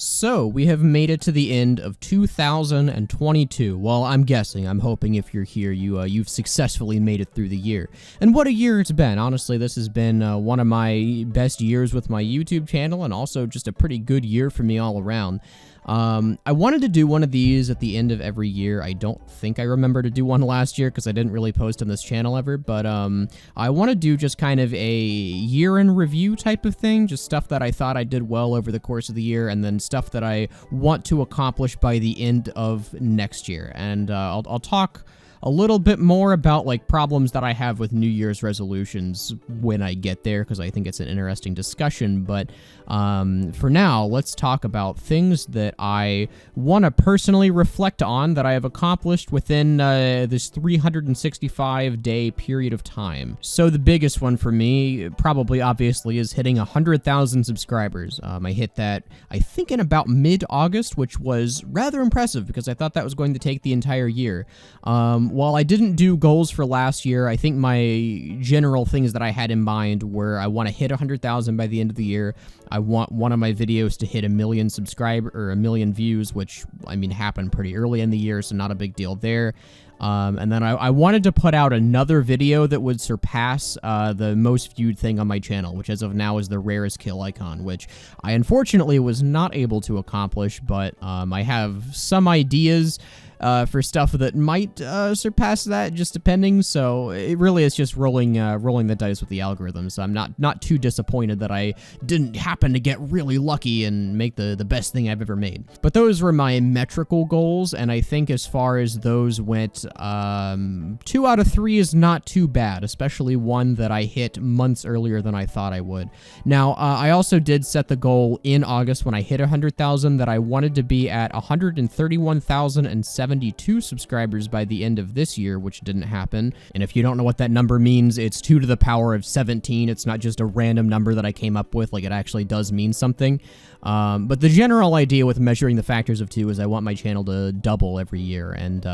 So, we have made it to the end of 2022. Well, I'm guessing, I'm hoping if you're here, you've successfully made it through the year. And what a year it's been. Honestly, this has been one of my best years with my YouTube channel, and also just a pretty good year for me all around. I wanted to do one of these at the end of every year. I don't think I remember to do one last year because I didn't really post on this channel ever, but I want to do just kind of a year in review type of thing, just stuff that I thought I did well over the course of the year, and then stuff that I want to accomplish by the end of next year. And I'll talk a little bit more about like problems that I have with New Year's resolutions when I get there, because I think it's an interesting discussion. But for now, let's talk about things that I want to personally reflect on that I have accomplished within this 365-day period of time. So the biggest one for me, probably obviously, is hitting 100,000 subscribers. I hit that, I think, in about mid-August, which was rather impressive because I thought that was going to take the entire year. While I didn't do goals for last year, I think my general things that I had in mind were I want to hit 100,000 by the end of the year. I want one of my videos to hit 1 million subscribers or 1 million views, which, I mean, happened pretty early in the year, so not a big deal there. And then I wanted to put out another video that would surpass the most viewed thing on my channel, which as of now is the rarest kill icon, which I unfortunately was not able to accomplish, but I have some ideas for stuff that might surpass that, just depending. So it really is just rolling the dice with the algorithm. So I'm not too disappointed that I didn't happen to get really lucky and make the best thing I've ever made. But those were my metrical goals, and I think as far as those went, 2 out of 3 is not too bad, especially one that I hit months earlier than I thought I would. Now, I also did set the goal in August when I hit 100,000 that I wanted to be at 131,072 subscribers by the end of this year, which didn't happen. And if you don't know what that number means, it's 2 to the power of 17. It's not just a random number that I came up with, like it actually does mean something. But the general idea with measuring the factors of 2 is I want my channel to double every year, and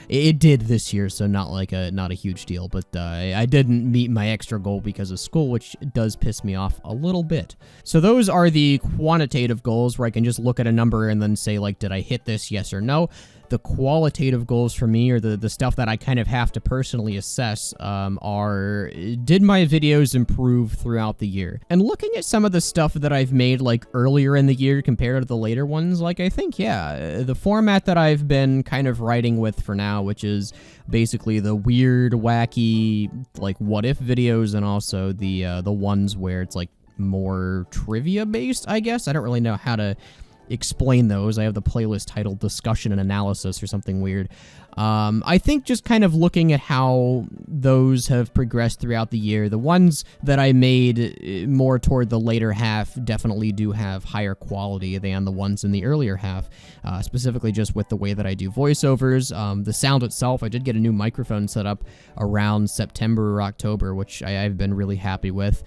it did this year, so not a huge deal. But I didn't meet my extra goal because of school, which does piss me off a little bit. So those are the quantitative goals where I can just look at a number and then say, like, did I hit this, yes or no? The qualitative goals for me, or the stuff that I kind of have to personally assess, are, did my videos improve throughout the year? And looking at some of the stuff that I've made like earlier in the year compared to the later ones, like I think, yeah, the format that I've been kind of writing with for now, which is basically the weird, wacky, like what if videos, and also the ones where it's like more trivia based, I guess. I don't really know how to explain those. I have the playlist titled Discussion and Analysis or something weird. I think just kind of looking at how those have progressed throughout the year, the ones that I made more toward the later half definitely do have higher quality than the ones in the earlier half, specifically just with the way that I do voiceovers. The sound itself, I did get a new microphone set up around September or October, which I've been really happy with.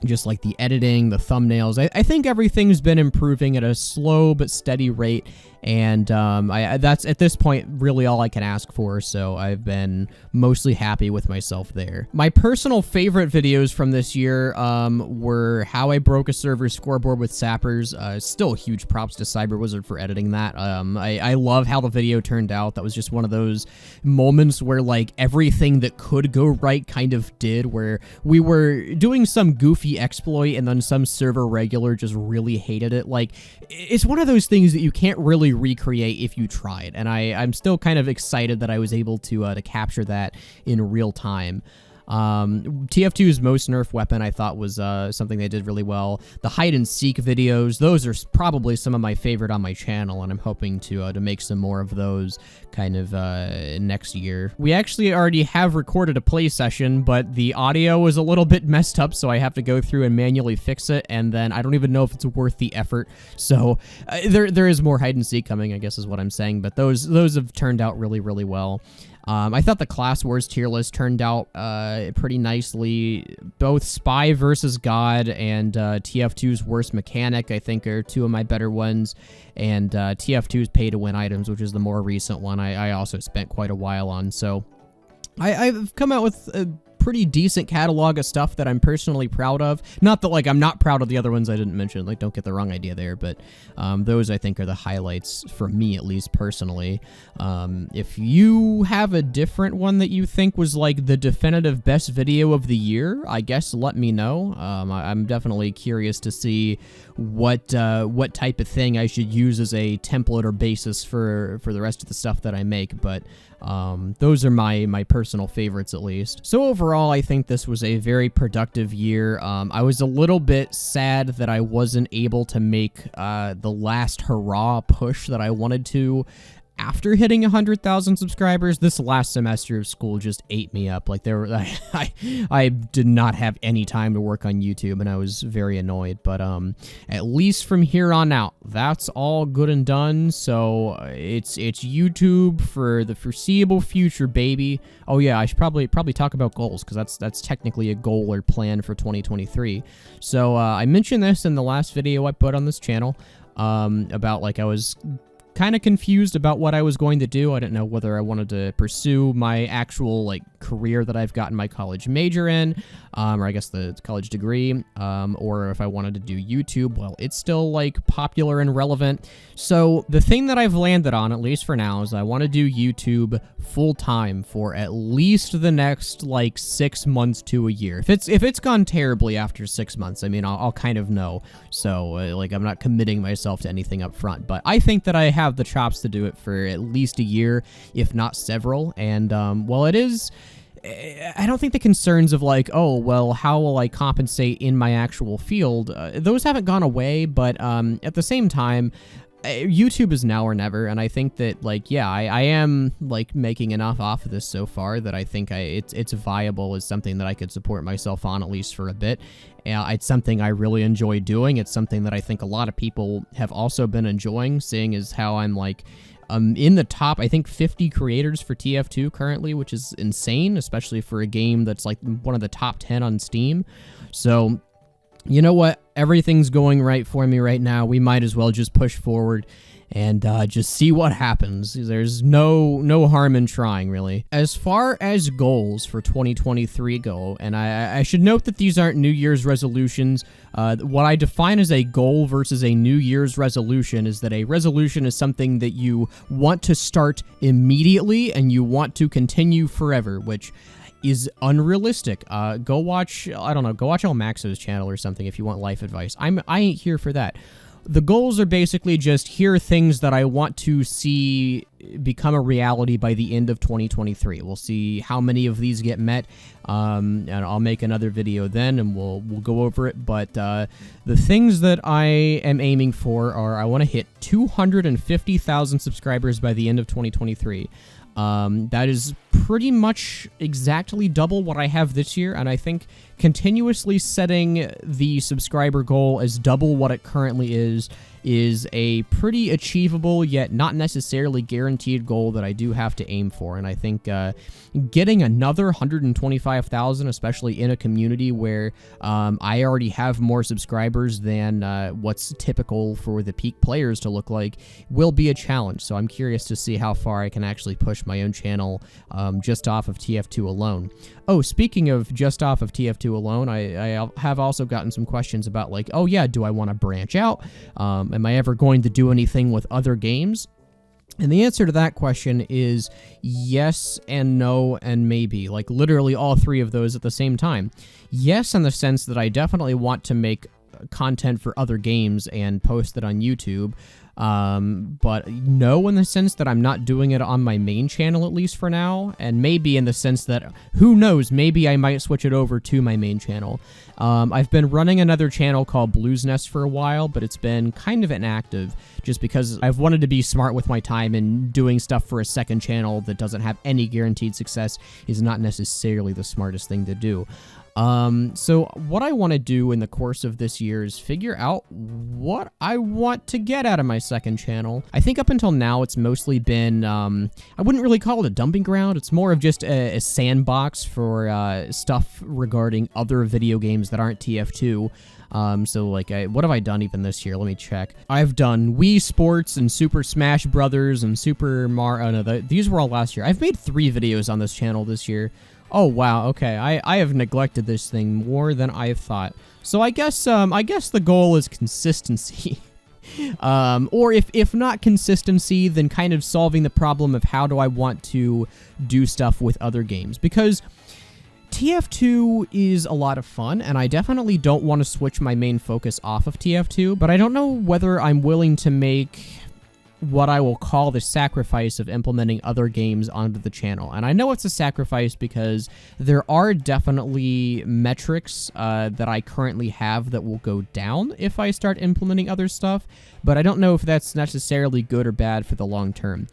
Just like the editing, the thumbnails, I think everything's been improving at a slow but steady rate, and that's at this point really all I can ask for, so I've been mostly happy with myself there. My personal favorite videos from this year were how I broke a server scoreboard with sappers. Still huge props to CyberWizard for editing that. I love how the video turned out. That was just one of those moments where like everything that could go right kind of did, where we were doing some goofy exploit and then some server regular just really hated it. Like, it's one of those things that you can't really recreate if you tried, and I'm still kind of excited that I was able to capture that in real time. TF2's most nerfed weapon I thought was something they did really well. The hide and seek videos, those are probably some of my favorite on my channel, and I'm hoping to make some more of those kind of next year. We actually already have recorded a play session, but the audio was a little bit messed up, so I have to go through and manually fix it, and then I don't even know if it's worth the effort. So there is more hide and seek coming, I guess is what I'm saying, but those have turned out really, really well. I thought the Class Wars tier list turned out pretty nicely. Both Spy vs. God and TF2's Worst Mechanic, I think, are 2 of my better ones. And TF2's Pay to Win Items, which is the more recent one, I also spent quite a while on. So I've come out with pretty decent catalog of stuff that I'm personally proud of. Not that, like, I'm not proud of the other ones I didn't mention. Like, don't get the wrong idea there, but those, I think, are the highlights for me, at least personally. If you have a different one that you think was, like, the definitive best video of the year, I guess let me know. I'm definitely curious to see what type of thing I should use as a template or basis for the rest of the stuff that I make, but those are my personal favorites, at least. So overall, I think this was a very productive year. I was a little bit sad that I wasn't able to make the last hurrah push that I wanted to after hitting 100,000 subscribers. This last semester of school just ate me up. Like, I did not have any time to work on YouTube, and I was very annoyed. But at least from here on out, that's all good and done. So it's YouTube for the foreseeable future, baby. Oh yeah, I should probably talk about goals, because that's technically a goal or plan for 2023. So I mentioned this in the last video I put on this channel about, like, I was kind of confused about what I was going to do. I didn't know whether I wanted to pursue my actual, like, career that I've gotten my college major in, or I guess the college degree, or if I wanted to do YouTube. Well, it's still, like, popular and relevant. So the thing that I've landed on, at least for now, is I want to do YouTube full-time for at least the next, like, 6 months to a year. If it's gone terribly after 6 months, I mean, I'll kind of know. So, like, I'm not committing myself to anything up front, but I think that I have the chops to do it for at least a year, if not several. And well, it is, I don't think the concerns of, like, oh, well, how will I compensate in my actual field, those haven't gone away, but at the same time, YouTube is now or never, and I think that, like, yeah, I am, like, making enough off of this so far that I think it's viable as something that I could support myself on, at least for a bit. It's something I really enjoy doing. It's something that I think a lot of people have also been enjoying, seeing as how I'm, like, in the top, I think, 50 creators for TF2 currently, which is insane, especially for a game that's, like, one of the top 10 on Steam. So, you know what? Everything's going right for me right now. We might as well just push forward and just see what happens. There's no harm in trying, really. As far as goals for 2023 go, and I should note that these aren't New Year's resolutions. What I define as a goal versus a New Year's resolution is that a resolution is something that you want to start immediately and you want to continue forever, which is unrealistic. Go watch, I don't know, go watch El Maxo's channel or something if you want life advice. I ain't here for that. The goals are basically just, here are things that I want to see become a reality by the end of 2023. We'll see how many of these get met, and I'll make another video then, and we'll go over it. But the things that I am aiming for are, I want to hit 250,000 subscribers by the end of 2023. That is pretty much exactly double what I have this year, and I think continuously setting the subscriber goal as double what it currently is a pretty achievable yet not necessarily guaranteed goal that I do have to aim for. And I think getting another 125,000, especially in a community where I already have more subscribers than what's typical for the peak players to look like, will be a challenge. So I'm curious to see how far I can actually push my own channel just off of TF2 alone. Oh, speaking of just off of TF2 alone, I have also gotten some questions about, like, oh yeah, do I want to branch out? Am I ever going to do anything with other games? And the answer to that question is yes and no and maybe. Like, literally all three of those at the same time. Yes, in the sense that I definitely want to make content for other games and post it on YouTube. But no, in the sense that I'm not doing it on my main channel, at least for now, and maybe in the sense that, who knows, maybe I might switch it over to my main channel. I've been running another channel called Blues Nest for a while, but it's been kind of inactive just because I've wanted to be smart with my time, and doing stuff for a second channel that doesn't have any guaranteed success is not necessarily the smartest thing to do. So what I want to do in the course of this year is figure out what I want to get out of my second channel. I think up until now it's mostly been, I wouldn't really call it a dumping ground. It's more of just a sandbox for stuff regarding other video games that aren't TF2. So like, what have I done even this year? Let me check. I've done Wii Sports and Super Smash Brothers and Super Mario. Oh no, these were all last year. I've made 3 videos on this channel this year. Oh wow, okay. I have neglected this thing more than I've thought. So I guess the goal is consistency. Or if not consistency, then kind of solving the problem of how do I want to do stuff with other games. Because TF2 is a lot of fun, and I definitely don't want to switch my main focus off of TF2, but I don't know whether I'm willing to make what I will call the sacrifice of implementing other games onto the channel. And I know it's a sacrifice because there are definitely metrics that I currently have that will go down if I start implementing other stuff, but I don't know if that's necessarily good or bad for the long term.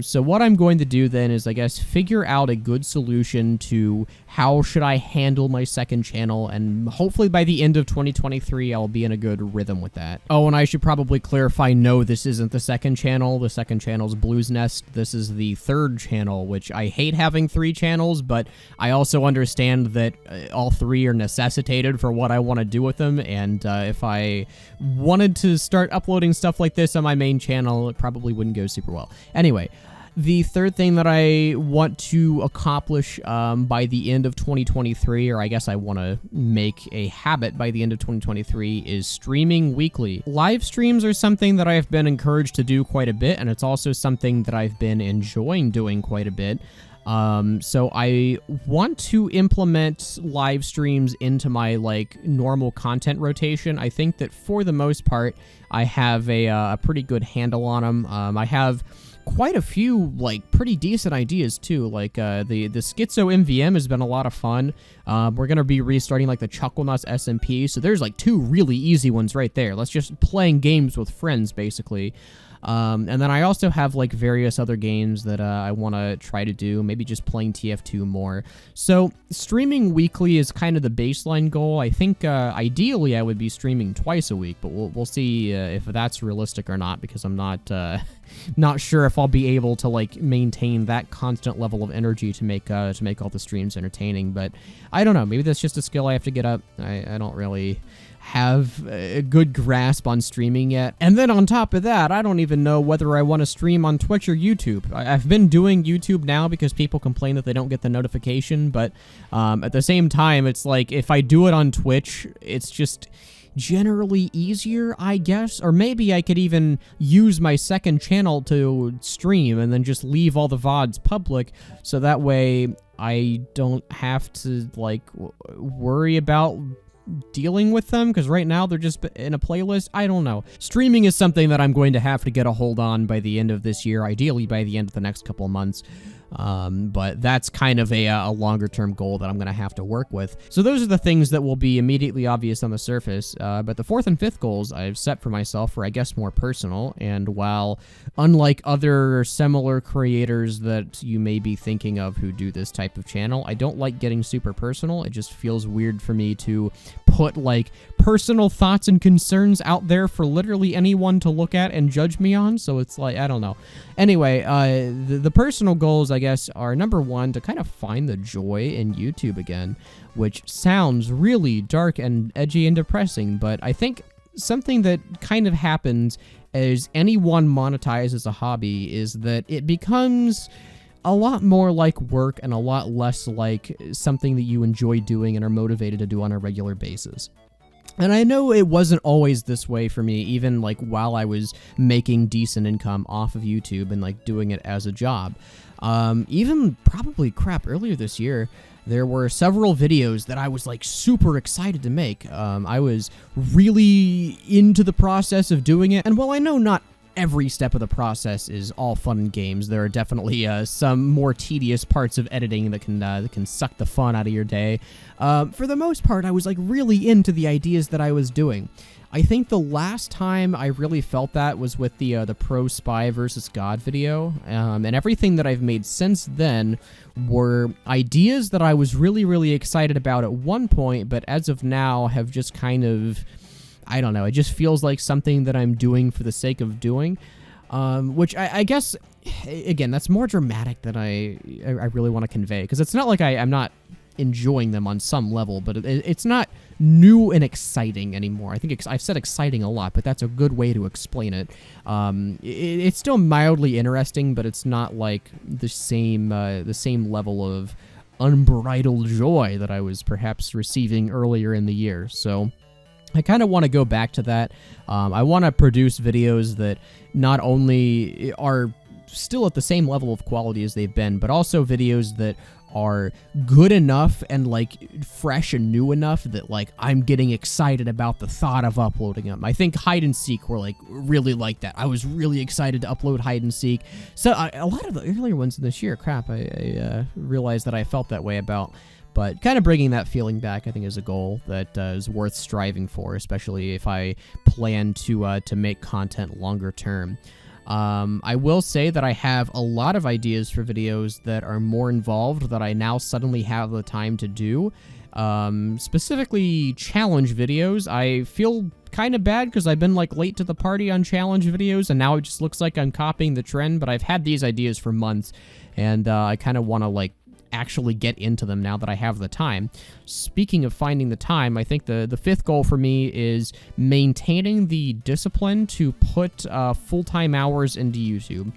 So what I'm going to do then is, I guess, figure out a good solution to how should I handle my second channel, and hopefully by the end of 2023, I'll be in a good rhythm with that. Oh, and I should probably clarify, no, this isn't the second channel. The second channel is Blues Nest. This is the third channel, which I hate having 3 channels, but I also understand that all 3 are necessitated for what I want to do with them, and if I wanted to start uploading stuff like this on my main channel, it probably wouldn't go super well. Anyway, the third thing that I want to accomplish by the end of 2023, or I guess I want to make a habit by the end of 2023, is streaming weekly. Live streams are something that I've been encouraged to do quite a bit, and it's also something that I've been enjoying doing quite a bit. So I want to implement live streams into my normal content rotation. I think that for the most part, I have a pretty good handle on them. I have quite a few pretty decent ideas too. The Schizo MVM has been a lot of fun. We're gonna be restarting the Chucklenuts SMP, so there's 2 really easy ones right there. Let's just playing games with friends basically. And then I also have various other games that I want to try to do, maybe just playing TF2 more. So streaming weekly is kind of the baseline goal. I think ideally I would be streaming twice a week, but we'll see if that's realistic or not, because I'm not not sure if I'll be able to maintain that constant level of energy to make all the streams entertaining. But I don't know, maybe that's just a skill I have to get up. I don't really have a good grasp on streaming yet. And then on top of that, I don't even know whether I want to stream on Twitch or YouTube. I've been doing YouTube now because people complain that they don't get the notification, but at the same time, it's if I do it on Twitch, it's just generally easier, I guess. Or maybe I could even use my second channel to stream and then just leave all the VODs public, so that way I don't have to worry about dealing with them, because right now they're just in a playlist. I don't know. Streaming is something that I'm going to have to get a hold on by the end of this year, ideally by the end of the next couple of months. But that's kind of a longer-term goal that I'm going to have to work with. So those are the things that will be immediately obvious on the surface. But the 4th and 5th goals I've set for myself are, I guess, more personal. And while, unlike other similar creators that you may be thinking of who do this type of channel, I don't like getting super personal. It just feels weird for me to put, personal thoughts and concerns out there for literally anyone to look at and judge me on. So it's I don't know. Anyway, the personal goals, I guess, are number 1, to kind of find the joy in YouTube again, which sounds really dark and edgy and depressing, but I think something that kind of happens as anyone monetizes a hobby is that it becomes a lot more like work and a lot less like something that you enjoy doing and are motivated to do on a regular basis. And I know it wasn't always this way for me, even while I was making decent income off of YouTube and doing it as a job. Even probably earlier this year, there were several videos that I was super excited to make. I was really into the process of doing it. And while I know not every step of the process is all fun and games, there are definitely some more tedious parts of editing that can suck the fun out of your day. For the most part, I was really into the ideas that I was doing. I think the last time I really felt that was with the Pro Spy vs. God video, and everything that I've made since then were ideas that I was really, really excited about at one point, but as of now have just kind of, I don't know, it just feels like something that I'm doing for the sake of doing, which I guess, again, that's more dramatic than I really want to convey, because it's not like I'm not enjoying them on some level, but it's not new and exciting anymore. I think I've said exciting a lot, but that's a good way to explain it. It's still mildly interesting, but it's not the same level of unbridled joy that I was perhaps receiving earlier in the year. So I kind of want to go back to that. I want to produce videos that not only are still at the same level of quality as they've been, but also videos that are good enough and like fresh and new enough that like I'm getting excited about the thought of uploading them. I think Hide and Seek were like really like that. I was really excited to upload Hide and Seek. So a lot of the earlier ones this year, crap, I realized that I felt that way about. But kind of bringing that feeling back, I think, is a goal that is worth striving for, especially if I plan to make content longer term. I will say that I have a lot of ideas for videos that are more involved that I now suddenly have the time to do. Specifically challenge videos. I feel kind of bad because I've been like late to the party on challenge videos, and now it just looks like I'm copying the trend, but I've had these ideas for months, and I kind of want to like actually get into them now that I have the time. Speaking of finding the time, I think the fifth goal for me is maintaining the discipline to put full-time hours into YouTube.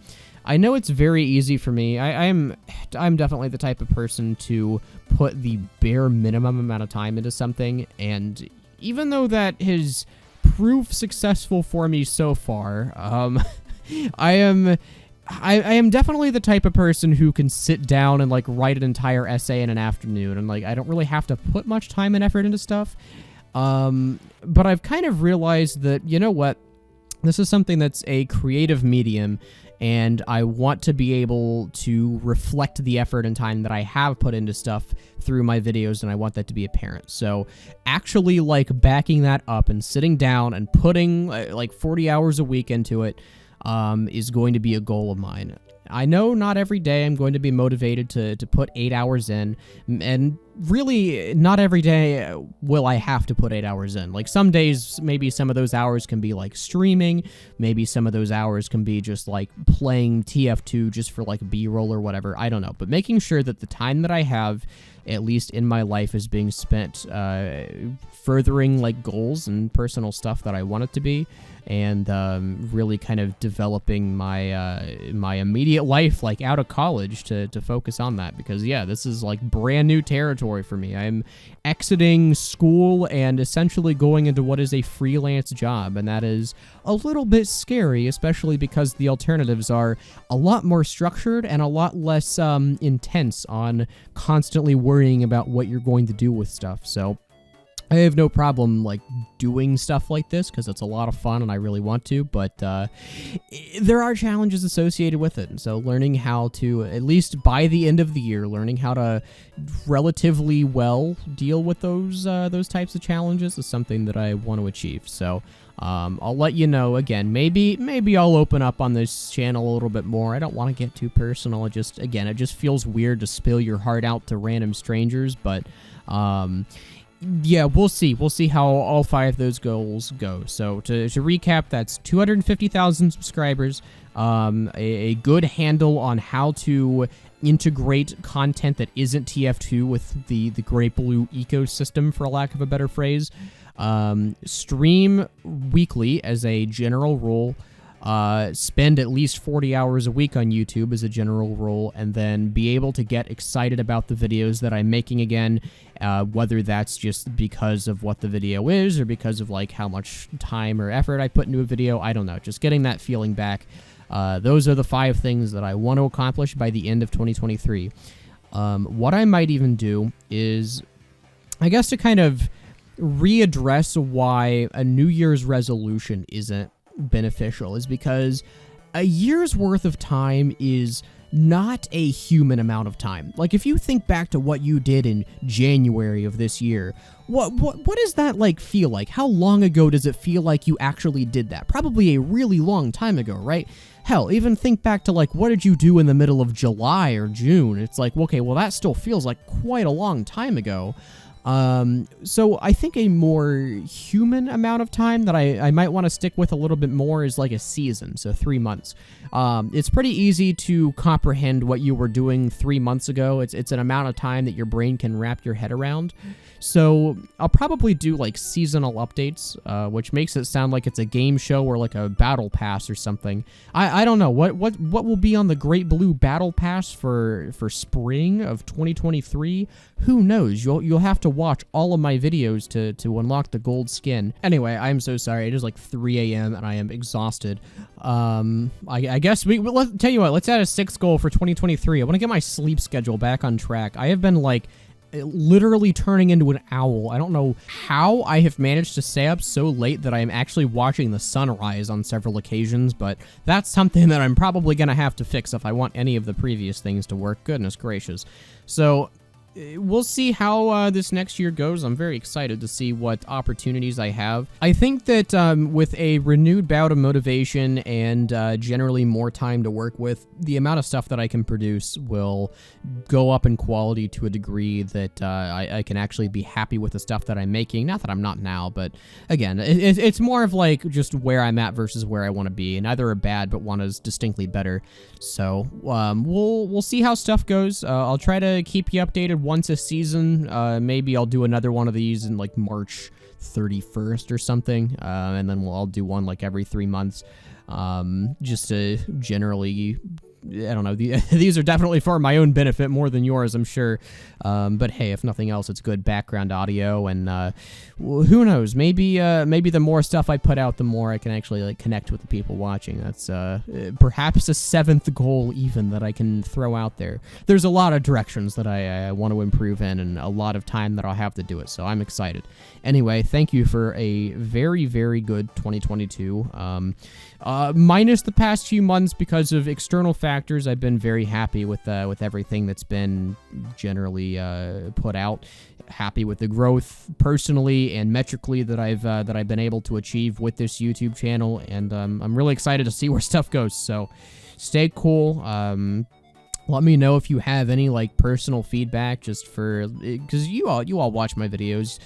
I know it's very easy for me. I'm definitely the type of person to put the bare minimum amount of time into something, and even though that has proved successful for me so far, I am definitely the type of person who can sit down and like write an entire essay in an afternoon, and like I don't really have to put much time and effort into stuff. But I've kind of realized that, you know what, this is something that's a creative medium, and I want to be able to reflect the effort and time that I have put into stuff through my videos, and I want that to be apparent. So actually like backing that up and sitting down and putting like 40 hours a week into it is going to be a goal of mine. I know not every day I'm going to be motivated to put 8 hours in, and really not every day will I have to put 8 hours in. Like some days, maybe some of those hours can be like streaming, maybe some of those hours can be just like playing TF2 just for like B-roll or whatever, I don't know. But making sure that the time that I have, at least in my life, is being spent furthering like goals and personal stuff that I want it to be, and really kind of developing my my immediate life like out of college to focus on that, because yeah, this is like brand new territory for me. I'm exiting school and essentially going into what is a freelance job, and that is a little bit scary, especially because the alternatives are a lot more structured and a lot less intense on constantly worrying about what you're going to do with stuff. So I have no problem like doing stuff like this because it's a lot of fun and I really want to, but there are challenges associated with it. And so learning how to, at least by the end of the year, learning how to relatively well deal with those types of challenges is something that I want to achieve. So I'll let you know again. Maybe I'll open up on this channel a little bit more. I don't want to get too personal. It just feels weird to spill your heart out to random strangers, but yeah, we'll see. We'll see how all 5 of those goals go. So to recap, that's 250,000 subscribers, a good handle on how to integrate content that isn't TF2 with the Great Blue ecosystem, for lack of a better phrase, stream weekly as a general rule, spend at least 40 hours a week on YouTube as a general rule, and then be able to get excited about the videos that I'm making again, whether that's just because of what the video is or because of like how much time or effort I put into a video. I don't know, just getting that feeling back. Those are the 5 things that I want to accomplish by the end of 2023. What I might even do is, I guess, to kind of readdress why a New Year's resolution isn't beneficial, is because a year's worth of time is not a human amount of time. Like, if you think back to what you did in January of this year, what does that like feel like? How long ago does it feel like you actually did that? Probably a really long time ago, right? Hell, even think back to like, what did you do in the middle of July or June? It's like, okay, well, that still feels like quite a long time ago. So I think a more human amount of time that I might want to stick with a little bit more is like a season, so 3 months. It's pretty easy to comprehend what you were doing 3 months ago. It's an amount of time that your brain can wrap your head around. So I'll probably do like seasonal updates, which makes it sound like it's a game show or like a battle pass or something. I don't know what will be on the Great Blue Battle Pass for spring of 2023. Who knows? You'll have to watch all of my videos to unlock the gold skin. Anyway, I'm so sorry. It is like 3 a.m. and I am exhausted. I guess let's tell you what. Let's add a 6th goal for 2023. I want to get my sleep schedule back on track. I have been like literally turning into an owl. I don't know how I have managed to stay up so late that I am actually watching the sunrise on several occasions, but that's something that I'm probably going to have to fix if I want any of the previous things to work. Goodness gracious. So we'll see how this next year goes. I'm very excited to see what opportunities I have. I think that with a renewed bout of motivation and generally more time to work with, the amount of stuff that I can produce will go up in quality to a degree that I can actually be happy with the stuff that I'm making. Not that I'm not now, but again, it's more of like just where I'm at versus where I want to be. Neither are bad, but one is distinctly better. So we'll see how stuff goes. I'll try to keep you updated once a season. Maybe I'll do another one of these in like March 31st or something, and then I'll do one like every 3 months, just to generally, I don't know, these are definitely for my own benefit more than yours, I'm sure. But hey, if nothing else, it's good background audio, and who knows? Maybe the more stuff I put out, the more I can actually like connect with the people watching. That's perhaps a 7th goal even that I can throw out there. There's a lot of directions that I want to improve in, and a lot of time that I'll have to do it. So I'm excited. Anyway, thank you for a very, very good 2022. Minus the past few months because of external factors, I've been very happy with everything that's been generally put out. Happy with the growth personally and metrically that I've been able to achieve with this YouTube channel, and I'm really excited to see where stuff goes. So stay cool. Let me know if you have any like personal feedback, just for because you all watch my videos.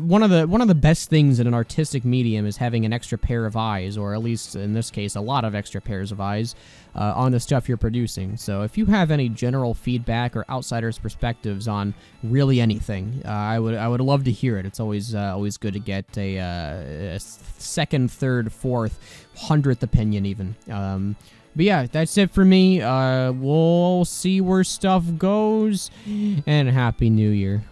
One of the best things in an artistic medium is having an extra pair of eyes, or at least in this case, a lot of extra pairs of eyes on the stuff you're producing. So if you have any general feedback or outsiders' perspectives on really anything, I would love to hear it. It's always good to get a second, third, fourth, 100th opinion even. But yeah, that's it for me. We'll see where stuff goes, and Happy New Year.